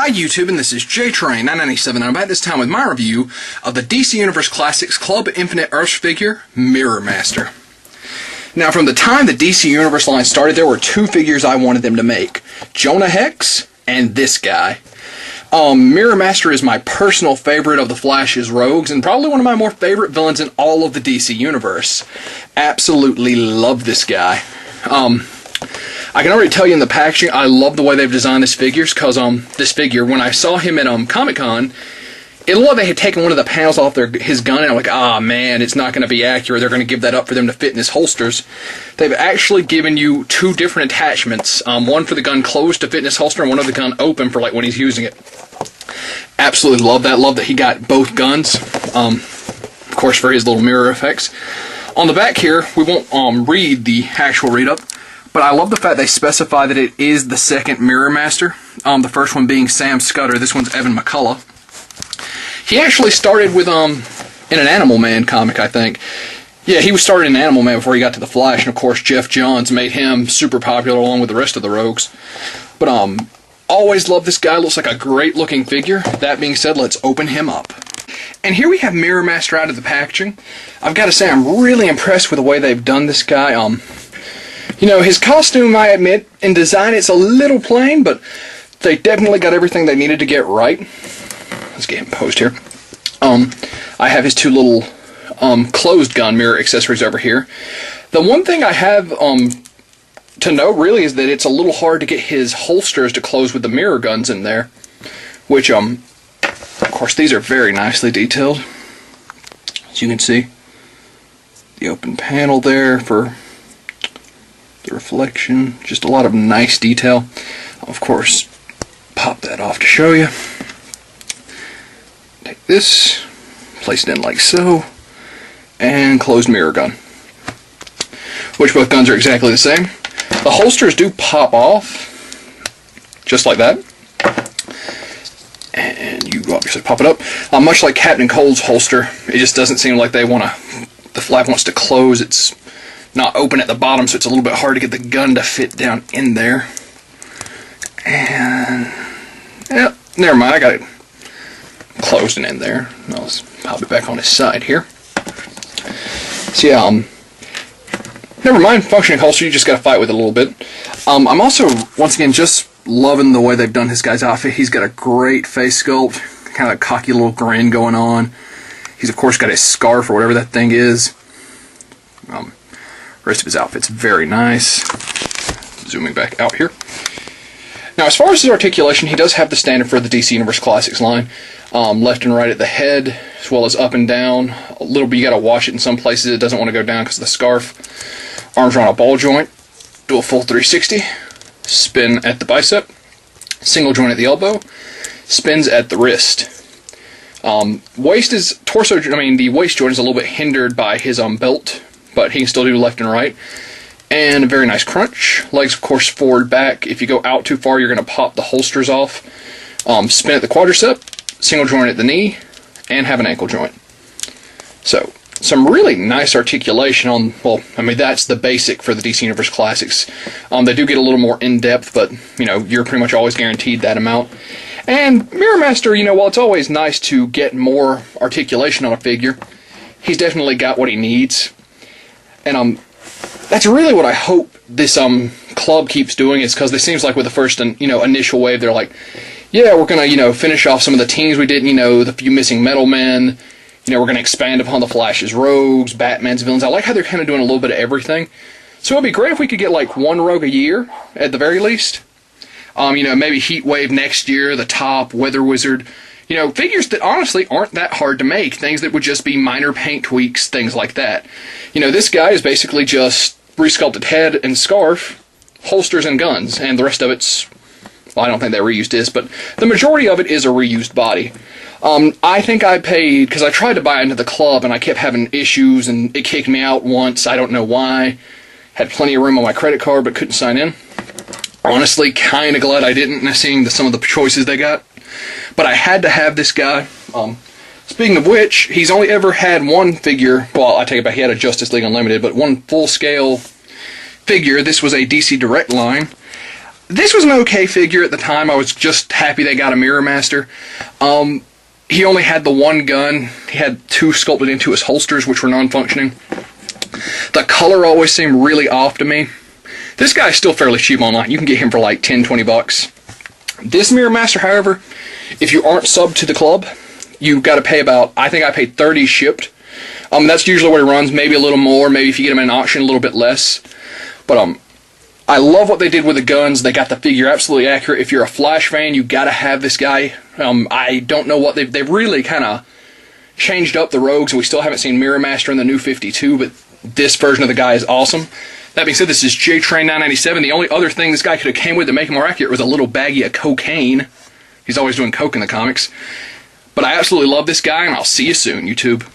Hi YouTube, and this is JTrain997, and I'm back this time with my review of the DC Universe Classics Club Infinite Earth figure, Mirror Master. Now, from the time the DC Universe line started, there were two figures I wanted them to make. Jonah Hex and this guy. Mirror Master is my personal favorite of the Flash's rogues, and probably one of my more favorite villains in all of the DC Universe. Absolutely love this guy. I can already tell you in the packaging, I love the way they've designed this figures, because this figure, when I saw him at Comic-Con, it looked like they had taken one of the panels off his gun, and I'm like, ah man, it's not going to be accurate. They're going to give that up for them to fit in his holsters. They've actually given you two different attachments, one for the gun closed to fit in his holster, and one of the gun open for like when he's using it. Absolutely love that. Love that he got both guns, of course for his little mirror effects. On the back here, we won't read the actual read-up, but I love the fact they specify that it is the second Mirror Master. The first one being Sam Scudder. This one's Evan McCullough. He actually started with in an Animal Man comic, I think. Yeah, he was started in Animal Man before he got to the Flash, and of course Jeff Johns made him super popular along with the rest of the rogues. But always loved this guy. Looks like a great looking figure. That being said, let's open him up. And here we have Mirror Master out of the packaging. I've got to say, I'm really impressed with the way they've done this guy. You know, his costume, I admit, in design, it's a little plain, but they definitely got everything they needed to get right. Let's get him posed here. I have his two little closed gun mirror accessories over here. The one thing I have to note, really, is that it's a little hard to get his holsters to close with the mirror guns in there, which, of course, these are very nicely detailed. As you can see, the open panel there for the reflection, just a lot of nice detail. Of course, pop that off to show you. Take this, place it in like so, and closed mirror gun, which both guns are exactly the same. The holsters do pop off, just like that, and you obviously pop it up. Much like Captain Cold's holster, it just doesn't seem like the flap wants to close. It's not open at the bottom, so it's a little bit hard to get the gun to fit down in there. And yeah, never mind, I got it closed and in there. I'll pop it back on his side here. So yeah, never mind, functioning holster, you just gotta fight with it a little bit. I'm also, once again, just loving the way they've done this guy's outfit. He's got a great face sculpt, kind of a cocky little grin going on. He's of course got his scarf or whatever that thing is. Rest of his outfit's very nice. Zooming back out here. Now, as far as his articulation, he does have the standard for the DC Universe Classics line. Left and right at the head, as well as up and down. A little bit, you gotta wash it in some places. It doesn't want to go down because of the scarf. Arms are on a ball joint. Do a full 360. Spin at the bicep. Single joint at the elbow. Spins at the wrist. The waist joint is a little bit hindered by his belt, but he can still do left and right. And a very nice crunch. Legs, of course, forward, back. If you go out too far, you're going to pop the holsters off. Spin at the quadricep, single joint at the knee, and have an ankle joint. So, some really nice articulation on, well, I mean, that's the basic for the DC Universe Classics. They do get a little more in-depth, but, you know, you're pretty much always guaranteed that amount. And Mirror Master, you know, while it's always nice to get more articulation on a figure, he's definitely got what he needs. And that's really what I hope this club keeps doing, is because it seems like with the first initial wave, they're like, yeah, we're gonna finish off some of the teams we did, the few missing Metal Men, we're gonna expand upon the Flash's rogues, Batman's villains. I like how they're kind of doing a little bit of everything. So it'd be great if we could get like one rogue a year at the very least. Maybe Heat Wave next year, the Top, Weather Wizard. Figures that honestly aren't that hard to make. Things that would just be minor paint tweaks, things like that. This guy is basically just resculpted head and scarf, holsters and guns, and the rest of it's, well, I don't think they reused this, but the majority of it is a reused body. I think I paid, because I tried to buy into the club and I kept having issues and it kicked me out once, I don't know why. Had plenty of room on my credit card but couldn't sign in. Honestly, kind of glad I didn't, seeing some of the choices they got. But I had to have this guy. Speaking of which, he's only ever had one figure. Well, I take it back, he had a Justice League Unlimited, but one full-scale figure. This was a DC Direct line. this was an okay figure at the time. I was just happy they got a Mirror Master. He only had the one gun. He had two sculpted into his holsters, which were non-functioning. The color always seemed really off to me. This guy's still fairly cheap online. You can get him for like 10, 20 bucks. This Mirror Master, however, if you aren't subbed to the club, you've got to pay about, I think I paid 30 shipped. That's usually what it runs, maybe a little more, maybe if you get them in an auction, a little bit less. But I love what they did with the guns. They got the figure absolutely accurate. If you're a Flash fan, you got to have this guy. I don't know what they've really kind of changed up the Rogues, and we still haven't seen Mirror Master in the new 52, but this version of the guy is awesome. That being said, this is J-Train 997. The only other thing this guy could have came with to make him more accurate was a little baggie of cocaine. He's always doing coke in the comics. But I absolutely love this guy, and I'll see you soon, YouTube.